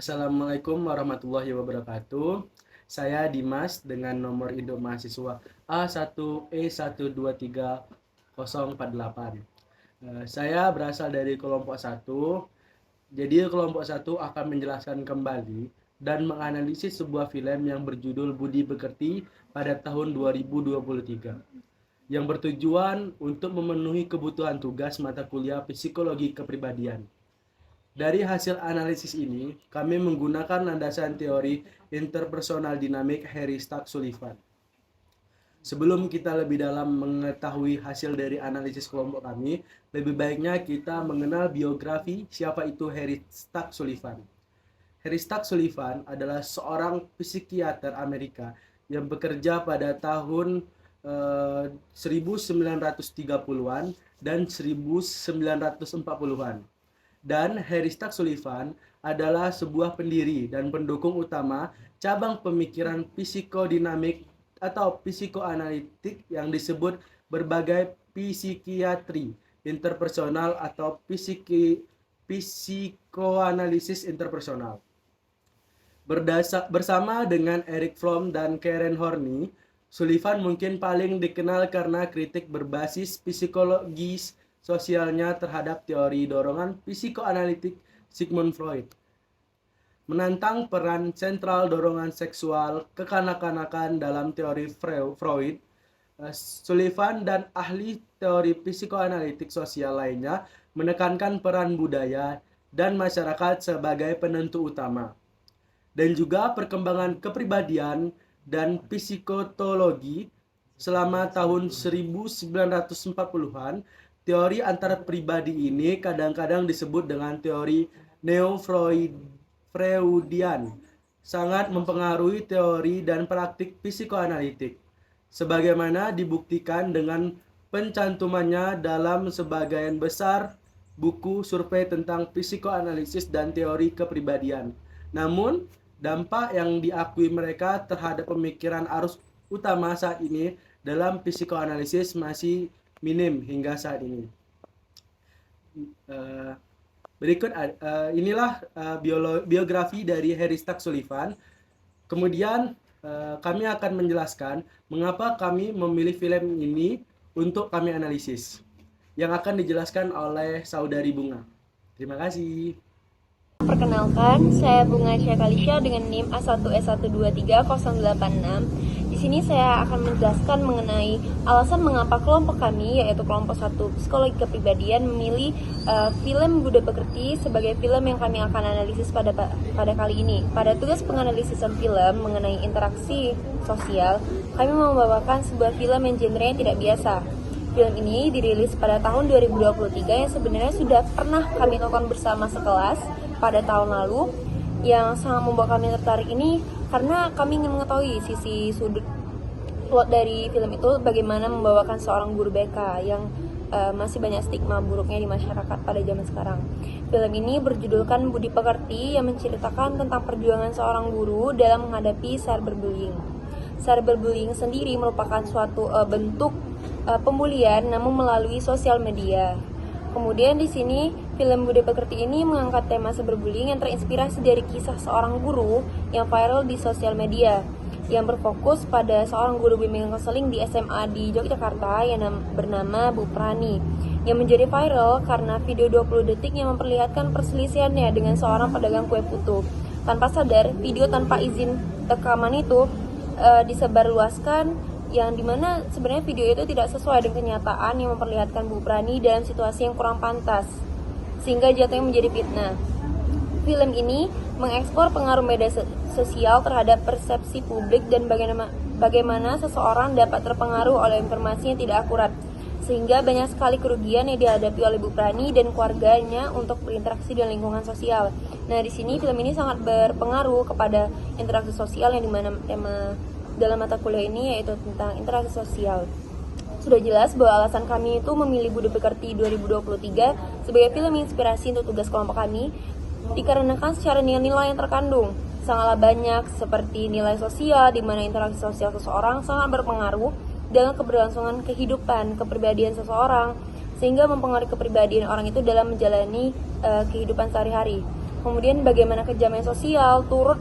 Assalamualaikum warahmatullahi wabarakatuh. Saya Dimas dengan nomor induk mahasiswa A1E1230048. Saya berasal dari kelompok 1. Jadi kelompok 1 akan menjelaskan kembali dan menganalisis sebuah film yang berjudul Budi Pekerti pada tahun 2023 yang bertujuan untuk memenuhi kebutuhan tugas mata kuliah psikologi kepribadian. Dari hasil analisis ini, kami menggunakan landasan teori interpersonal dinamik Harry Stack-Sullivan. Sebelum kita lebih dalam mengetahui hasil dari analisis kelompok kami, lebih baiknya kita mengenal biografi siapa itu Harry Stack-Sullivan. Harry Stack-Sullivan adalah seorang psikiater Amerika yang bekerja pada tahun 1930-an dan 1940-an. Dan Harry Stack-Sullivan adalah sebuah pendiri dan pendukung utama cabang pemikiran psikodinamik atau psikoanalitik yang disebut berbagai psikiatri interpersonal atau psikoanalisis interpersonal. Bersama dengan Eric Fromm dan Karen Horney, Sullivan mungkin paling dikenal karena kritik berbasis psikologis sosialnya terhadap teori dorongan psikoanalitik Sigmund Freud. Menantang peran sentral dorongan seksual kekanak-kanakan dalam teori Freud, Sullivan dan ahli teori psikoanalitik sosial lainnya menekankan peran budaya dan masyarakat sebagai penentu utama, dan juga perkembangan kepribadian dan psikotologi selama tahun 1940-an. Teori antar pribadi ini kadang-kadang disebut dengan teori neo-Freudian, sangat mempengaruhi teori dan praktik psikoanalitik, sebagaimana dibuktikan dengan pencantumannya dalam sebagian besar buku survei tentang psikoanalisis dan teori kepribadian. Namun, dampak yang diakui mereka terhadap pemikiran arus utama saat ini dalam psikoanalisis masih minim hingga saat ini. Berikut inilah biografi dari Harry Stack-Sullivan. Kemudian kami akan menjelaskan mengapa kami memilih film ini untuk kami analisis, yang akan dijelaskan oleh saudari Bunga. Terima kasih. Perkenalkan, saya Bunga Syekalisya dengan NIM A1E1230086. Di sini saya akan menjelaskan mengenai alasan mengapa kelompok kami, yaitu kelompok 1 Psikologi Kepribadian, memilih film Budi Pekerti sebagai film yang kami akan analisis pada kali ini. Pada tugas penganalisisan film mengenai interaksi sosial, kami membawakan sebuah film yang genrenya tidak biasa. Film ini dirilis pada tahun 2023 yang sebenarnya sudah pernah kami tonton bersama sekelas pada tahun lalu. Yang sangat membuat kami tertarik ini karena kami ingin mengetahui sisi sudut plot dari film itu, bagaimana membawakan seorang guru BK yang masih banyak stigma buruknya di masyarakat pada zaman sekarang. Film ini berjudulkan Budi Pekerti, yang menceritakan tentang perjuangan seorang guru dalam menghadapi cyberbullying. Cyberbullying sendiri merupakan suatu bentuk pembulian namun melalui sosial media. Kemudian di sini film Budi Pekerti ini mengangkat tema cyberbullying yang terinspirasi dari kisah seorang guru yang viral di sosial media, yang berfokus pada seorang guru bimbingan konseling di SMA di Yogyakarta yang bernama Bu Prani, yang menjadi viral karena video 20 detik yang memperlihatkan perselisihannya dengan seorang pedagang kue putu. Tanpa sadar, video tanpa izin rekaman itu disebarluaskan, yang dimana sebenarnya video itu tidak sesuai dengan kenyataan yang memperlihatkan Bu Prani dalam situasi yang kurang pantas, sehingga jatuhnya menjadi fitnah. Film ini mengekspor pengaruh media sosial terhadap persepsi publik dan bagaimana seseorang dapat terpengaruh oleh informasi yang tidak akurat, sehingga banyak sekali kerugian yang dihadapi oleh Bu Prani dan keluarganya untuk berinteraksi dengan lingkungan sosial. Nah, di sini film ini sangat berpengaruh kepada interaksi sosial, yang dimana tema dalam mata kuliah ini yaitu tentang interaksi sosial. Sudah jelas bahwa alasan kami itu memilih Budi Pekerti 2023 sebagai film inspirasi untuk tugas kelompok kami, dikarenakan secara nilai-nilai yang terkandung sangatlah banyak, seperti nilai sosial, di mana interaksi sosial seseorang sangat berpengaruh dalam keberlangsungan kehidupan kepribadian seseorang, sehingga mempengaruhi kepribadian orang itu dalam menjalani kehidupan sehari-hari. Kemudian bagaimana kejamnya sosial turut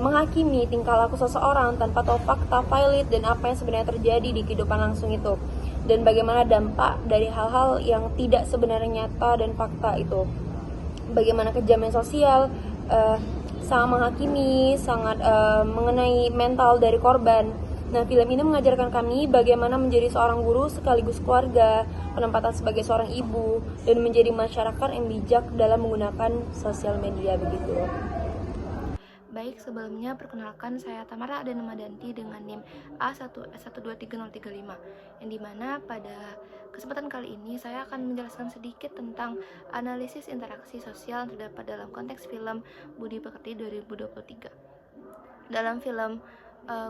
menghakimi tingkah laku seseorang tanpa tahu fakta valid dan apa yang sebenarnya terjadi di kehidupan langsung itu, dan bagaimana dampak dari hal-hal yang tidak sebenarnya nyata dan fakta itu. Bagaimana kejamnya sosial sangat menghakimi, sangat mengenai mental dari korban. Nah, film ini mengajarkan kami bagaimana menjadi seorang guru sekaligus keluarga, penempatan sebagai seorang ibu, dan menjadi masyarakat yang bijak dalam menggunakan sosial media begitu. Baik, sebelumnya perkenalkan saya Tamara Adanamadanti dengan NIM A1S123035, yang dimana pada kesempatan kali ini saya akan menjelaskan sedikit tentang analisis interaksi sosial yang terdapat dalam konteks film Budi Pekerti 2023. Dalam film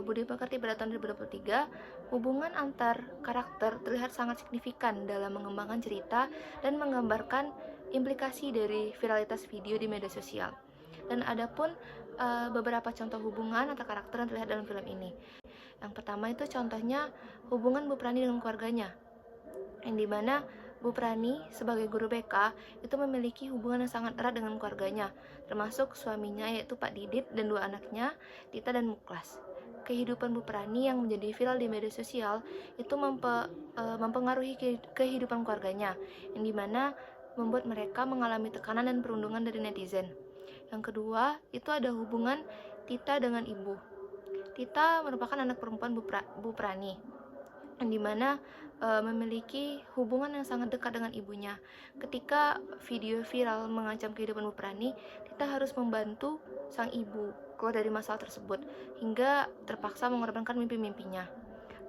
Budi Pekerti pada tahun 2023, hubungan antar karakter terlihat sangat signifikan dalam mengembangkan cerita dan menggambarkan implikasi dari viralitas video di media sosial. Dan ada pun beberapa contoh hubungan antar karakter yang terlihat dalam film ini. Yang pertama itu contohnya hubungan Bu Prani dengan keluarganya, yang dimana Bu Prani sebagai guru BK itu memiliki hubungan yang sangat erat dengan keluarganya, termasuk suaminya yaitu Pak Didit dan dua anaknya, Tita dan Muklas. Kehidupan Bu Prani yang menjadi viral di media sosial itu mempengaruhi kehidupan keluarganya, yang dimana membuat mereka mengalami tekanan dan perundungan dari netizen. Yang kedua, itu ada hubungan Tita dengan ibu. Tita merupakan anak perempuan Bu Prani, yang dimana memiliki hubungan yang sangat dekat dengan ibunya. Ketika video viral mengancam kehidupan Bu Prani, Tita harus membantu sang ibu keluar dari masalah tersebut, hingga terpaksa mengorbankan mimpi-mimpinya.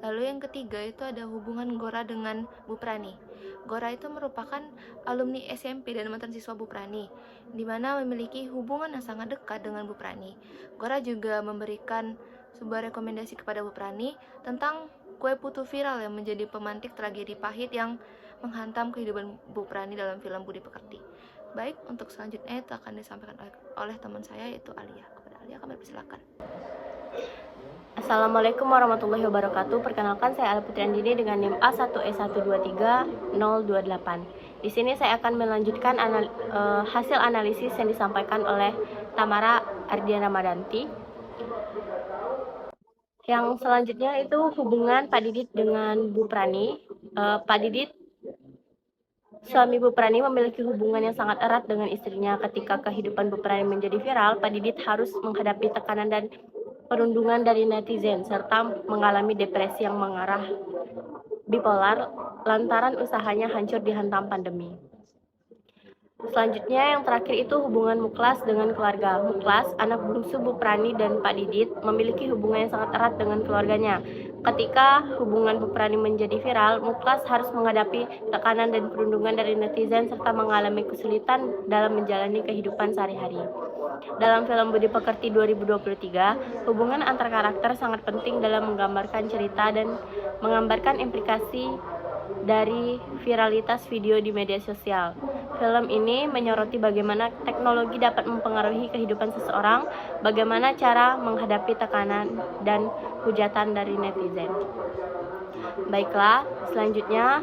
Lalu yang ketiga itu ada hubungan Gora dengan Bu Prani. Gora itu merupakan alumni SMP dan mantan siswa Bu Prani, di mana memiliki hubungan yang sangat dekat dengan Bu Prani. Gora juga memberikan sebuah rekomendasi kepada Bu Prani tentang kue putu viral yang menjadi pemantik tragedi pahit yang menghantam kehidupan Bu Prani dalam film Budi Pekerti. Baik, untuk selanjutnya itu akan disampaikan oleh teman saya yaitu Alia. Kepada Alia kami persilakan. Assalamualaikum warahmatullahi wabarakatuh. Perkenalkan, saya Alputri Andini dengan NIM A1S123028. Di sini saya akan melanjutkan hasil analisis yang disampaikan oleh Tamara Ardiana Madanti. Yang selanjutnya itu hubungan Pak Didit dengan Bu Prani. Pak Didit, suami Bu Prani, memiliki hubungan yang sangat erat dengan istrinya. Ketika kehidupan Bu Prani menjadi viral, Pak Didit harus menghadapi tekanan dan perundungan dari netizen, serta mengalami depresi yang mengarah bipolar lantaran usahanya hancur dihantam pandemi. Selanjutnya yang terakhir itu hubungan Muklas dengan keluarga. Muklas, anak bungsu Bu Prani dan Pak Didit, memiliki hubungan yang sangat erat dengan keluarganya. Ketika hubungan Bu Prani menjadi viral, Muklas harus menghadapi tekanan dan perundungan dari netizen serta mengalami kesulitan dalam menjalani kehidupan sehari-hari. Dalam film Budi Pekerti 2023, hubungan antar karakter sangat penting dalam menggambarkan cerita dan menggambarkan implikasi dari viralitas video di media sosial. Film ini menyoroti bagaimana teknologi dapat mempengaruhi kehidupan seseorang, bagaimana cara menghadapi tekanan dan hujatan dari netizen. Baiklah, selanjutnya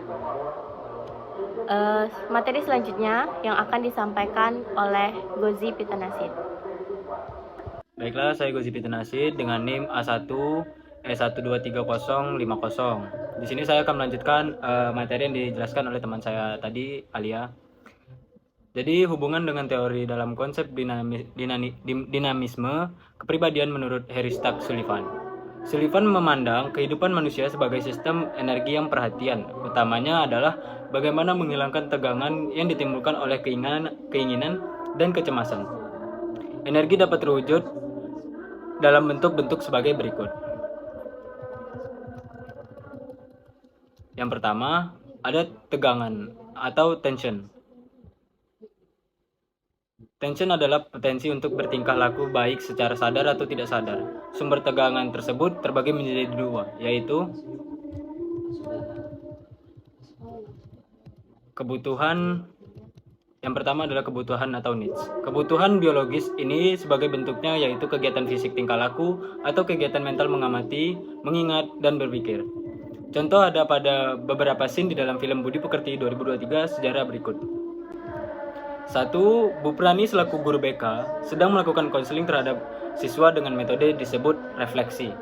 materi selanjutnya yang akan disampaikan oleh Gozi Pitanasid. Baiklah, saya Gozi Pitanasid dengan NIM A1 S123050. Di sini saya akan melanjutkan materi yang dijelaskan oleh teman saya tadi, Alia. Jadi hubungan dengan teori dalam konsep dinamisme kepribadian menurut Harry Stack Sullivan. Sullivan memandang kehidupan manusia sebagai sistem energi yang perhatian utamanya adalah bagaimana menghilangkan tegangan yang ditimbulkan oleh keinginan dan kecemasan. Energi dapat terwujud dalam bentuk-bentuk sebagai berikut. Yang pertama, ada tegangan atau tension. Tension adalah potensi untuk bertingkah laku baik secara sadar atau tidak sadar. Sumber tegangan tersebut terbagi menjadi dua, yaitu kebutuhan. Yang pertama adalah kebutuhan atau needs. Kebutuhan biologis ini sebagai bentuknya yaitu kegiatan fisik tingkah laku atau kegiatan mental mengamati, mengingat, dan berpikir. Contoh ada pada beberapa scene di dalam film Budi Pekerti 2023 sejarah berikut. Satu, Bu Prani selaku guru BK sedang melakukan konseling terhadap siswa dengan metode disebut refleksi,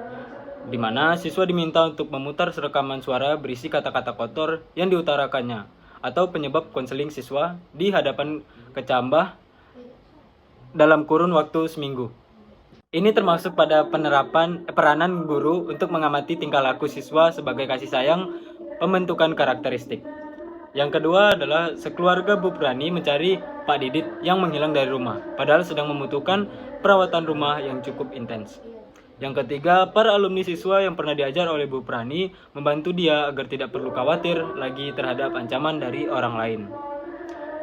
di mana siswa diminta untuk memutar rekaman suara berisi kata-kata kotor yang diutarakannya, atau penyebab konseling siswa di hadapan kecambah dalam kurun waktu seminggu. Ini termasuk pada peranan guru untuk mengamati tingkah laku siswa sebagai kasih sayang, pembentukan karakteristik. Yang kedua adalah sekeluarga Bu Prani mencari Pak Didit yang menghilang dari rumah, padahal sedang membutuhkan perawatan rumah yang cukup intens. Yang ketiga, para alumni siswa yang pernah diajar oleh Bu Prani membantu dia agar tidak perlu khawatir lagi terhadap ancaman dari orang lain.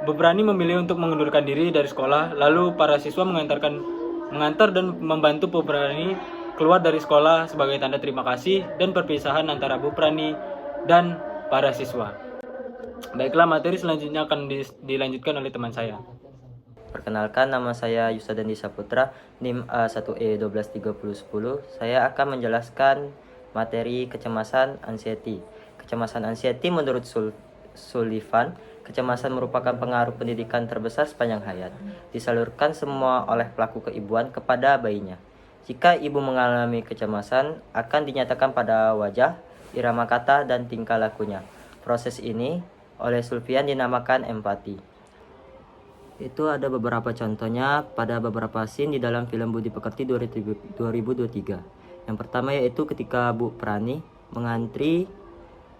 Bu Prani memilih untuk mengundurkan diri dari sekolah, lalu para siswa mengantar dan membantu Bu Prani keluar dari sekolah sebagai tanda terima kasih dan perpisahan antara Bu Prani dan para siswa. Baiklah, materi selanjutnya akan dilanjutkan oleh teman saya. Perkenalkan, nama saya Yusadandi Saputra, NIM A1E123010. Saya akan menjelaskan materi kecemasan anxiety. Kecemasan anxiety menurut Sullivan, kecemasan merupakan pengaruh pendidikan terbesar sepanjang hayat, disalurkan semua oleh pelaku keibuan kepada bayinya. Jika ibu mengalami kecemasan, akan dinyatakan pada wajah, irama kata, dan tingkah lakunya. Proses ini oleh Sullivan dinamakan empati. Itu ada beberapa contohnya pada beberapa scene di dalam film Budi Pekerti 2023. Yang pertama yaitu ketika Bu Prani mengantri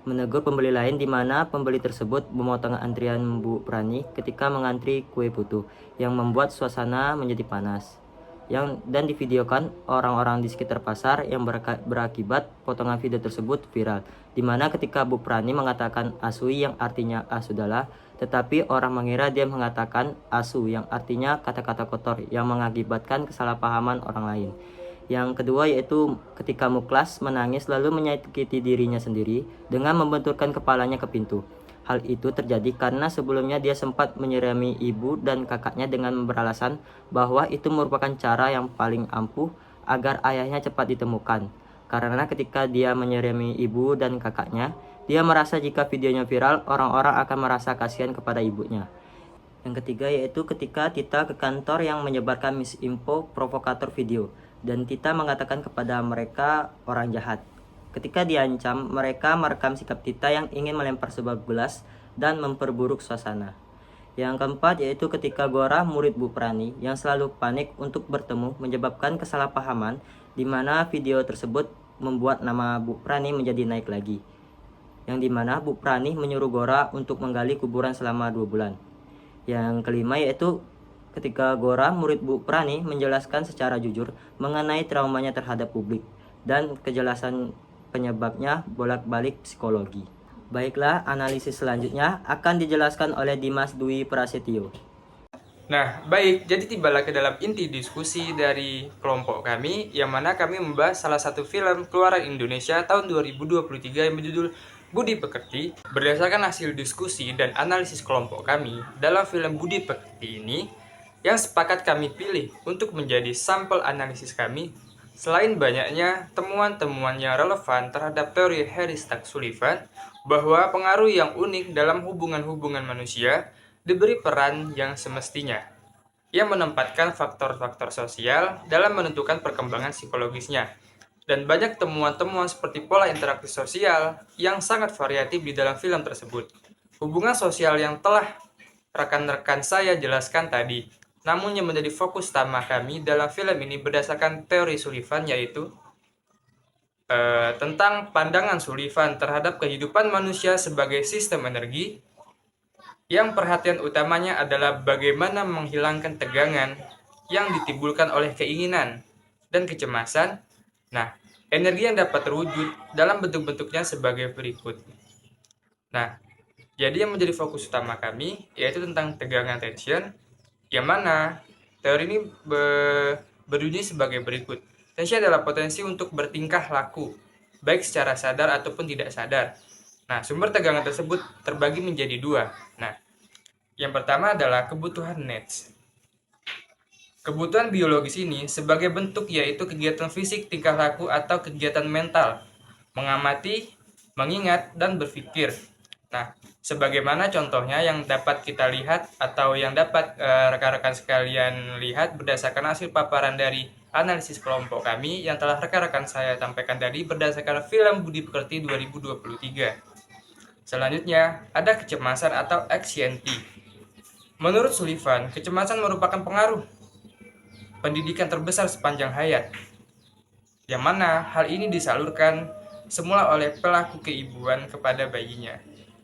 menegur pembeli lain, di mana pembeli tersebut memotong antrian Bu Prani ketika mengantri kue putu, yang membuat suasana menjadi panas. Dan divideokan orang-orang di sekitar pasar, yang berakibat potongan video tersebut viral, di mana ketika Bu Prani mengatakan asui yang artinya sudahlah, tetapi orang mengira dia mengatakan asu yang artinya kata-kata kotor yang mengakibatkan kesalahpahaman orang lain. Yang kedua yaitu ketika Muklas menangis lalu menyakiti dirinya sendiri dengan membenturkan kepalanya ke pintu. Hal itu terjadi karena sebelumnya dia sempat menyirami ibu dan kakaknya dengan beralasan bahwa itu merupakan cara yang paling ampuh agar ayahnya cepat ditemukan. Karena ketika dia menyirami ibu dan kakaknya, dia merasa jika videonya viral, orang-orang akan merasa kasihan kepada ibunya. Yang ketiga yaitu ketika Tita ke kantor yang menyebarkan misinfo provokator video, dan Tita mengatakan kepada mereka orang jahat. Ketika diancam, mereka merekam sikap Tita yang ingin melempar sebuah gelas dan memperburuk suasana. Yang keempat yaitu ketika Gora, murid Bu Prani, yang selalu panik untuk bertemu, menyebabkan kesalahpahaman, di mana video tersebut membuat nama Bu Prani menjadi naik lagi. Yang dimana Bu Prani menyuruh Gora untuk menggali kuburan selama 2 bulan. Yang kelima yaitu ketika Gora, murid Bu Prani, menjelaskan secara jujur mengenai traumanya terhadap publik dan kejelasan penyebabnya bolak-balik psikologi. Baiklah, analisis selanjutnya akan dijelaskan oleh Dimas Dwi Prasetyo. Nah, baik, jadi tibalah ke dalam inti diskusi dari kelompok kami, yang mana kami membahas salah satu film keluaran Indonesia tahun 2023 yang berjudul Budi Pekerti. Berdasarkan hasil diskusi dan analisis kelompok kami, dalam film Budi Pekerti ini, yang sepakat kami pilih untuk menjadi sampel analisis kami, selain banyaknya temuan-temuan yang relevan terhadap teori Harry Stack Sullivan, bahwa pengaruh yang unik dalam hubungan-hubungan manusia diberi peran yang semestinya, yang menempatkan faktor-faktor sosial dalam menentukan perkembangan psikologisnya. Dan banyak temuan-temuan seperti pola interaksi sosial yang sangat variatif di dalam film tersebut. Hubungan sosial yang telah rekan-rekan saya jelaskan tadi, namun yang menjadi fokus utama kami dalam film ini berdasarkan teori Sullivan, yaitu tentang pandangan Sullivan terhadap kehidupan manusia sebagai sistem energi, yang perhatian utamanya adalah bagaimana menghilangkan tegangan yang ditimbulkan oleh keinginan dan kecemasan. Nah, energi yang dapat terwujud dalam bentuk-bentuknya sebagai berikut. Nah, jadi yang menjadi fokus utama kami yaitu tentang tegangan tension, yang mana teori ini berbunyi sebagai berikut. Tension adalah potensi untuk bertingkah laku, baik secara sadar ataupun tidak sadar. Nah, sumber tegangan tersebut terbagi menjadi 2. Nah, yang pertama adalah kebutuhan needs. Kebutuhan biologis ini sebagai bentuk yaitu kegiatan fisik, tingkah laku, atau kegiatan mental, mengamati, mengingat, dan berpikir. Nah, sebagaimana contohnya yang dapat kita lihat atau yang dapat rekan-rekan sekalian lihat berdasarkan hasil paparan dari analisis kelompok kami yang telah rekan-rekan saya sampaikan tadi berdasarkan film Budi Pekerti 2023. Selanjutnya, ada kecemasan atau anxiety. Menurut Sullivan, kecemasan merupakan pengaruh pendidikan terbesar sepanjang hayat, yang mana hal ini disalurkan semula oleh pelaku keibuan kepada bayinya.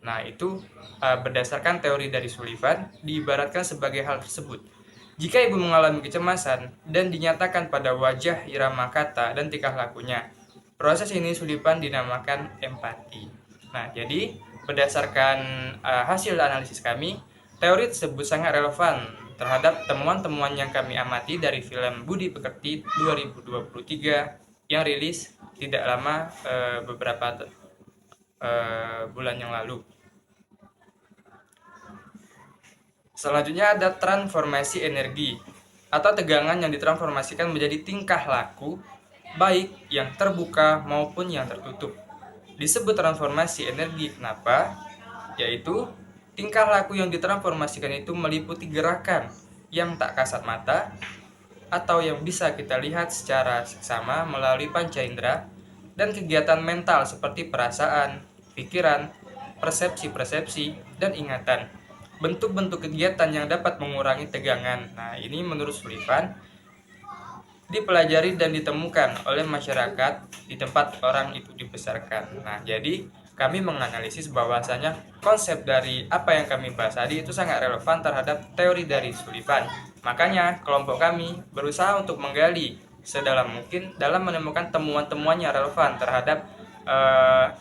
Nah, itu berdasarkan teori dari Sullivan, diibaratkan sebagai hal tersebut. Jika ibu mengalami kecemasan dan dinyatakan pada wajah, irama kata, dan tingkah lakunya, proses ini Sullivan dinamakan empati. Nah, jadi berdasarkan hasil analisis kami, teori tersebut sangat relevan terhadap temuan-temuan yang kami amati dari film Budi Pekerti 2023 yang rilis tidak lama beberapa bulan yang lalu. Selanjutnya ada transformasi energi atau tegangan yang ditransformasikan menjadi tingkah laku baik yang terbuka maupun yang tertutup. Disebut transformasi energi kenapa? Yaitu tingkah laku yang ditransformasikan itu meliputi gerakan yang tak kasat mata atau yang bisa kita lihat secara seksama melalui panca indera dan kegiatan mental seperti perasaan, pikiran, persepsi-persepsi, dan ingatan. Bentuk-bentuk kegiatan yang dapat mengurangi tegangan. Nah, ini menurut Sullivan dipelajari dan ditemukan oleh masyarakat di tempat orang itu dibesarkan. Nah, jadi kami menganalisis bahwasanya konsep dari apa yang kami bahas tadi itu sangat relevan terhadap teori dari Sullivan. Makanya kelompok kami berusaha untuk menggali sedalam mungkin dalam menemukan temuan-temuan yang relevan terhadap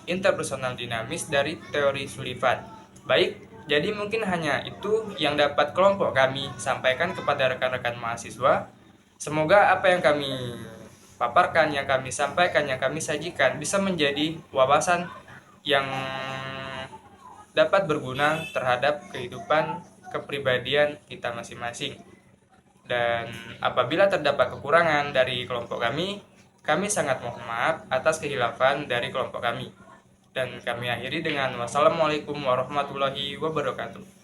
interpersonal dinamis dari teori Sullivan. Baik, jadi mungkin hanya itu yang dapat kelompok kami sampaikan kepada rekan-rekan mahasiswa. Semoga apa yang kami paparkan, yang kami sampaikan, yang kami sajikan bisa menjadi wawasan yang dapat berguna terhadap kehidupan kepribadian kita masing-masing. Dan apabila terdapat kekurangan dari kelompok kami sangat mohon maaf atas kehilafan dari kelompok kami. Dan kami akhiri dengan wassalamualaikum warahmatullahi wabarakatuh.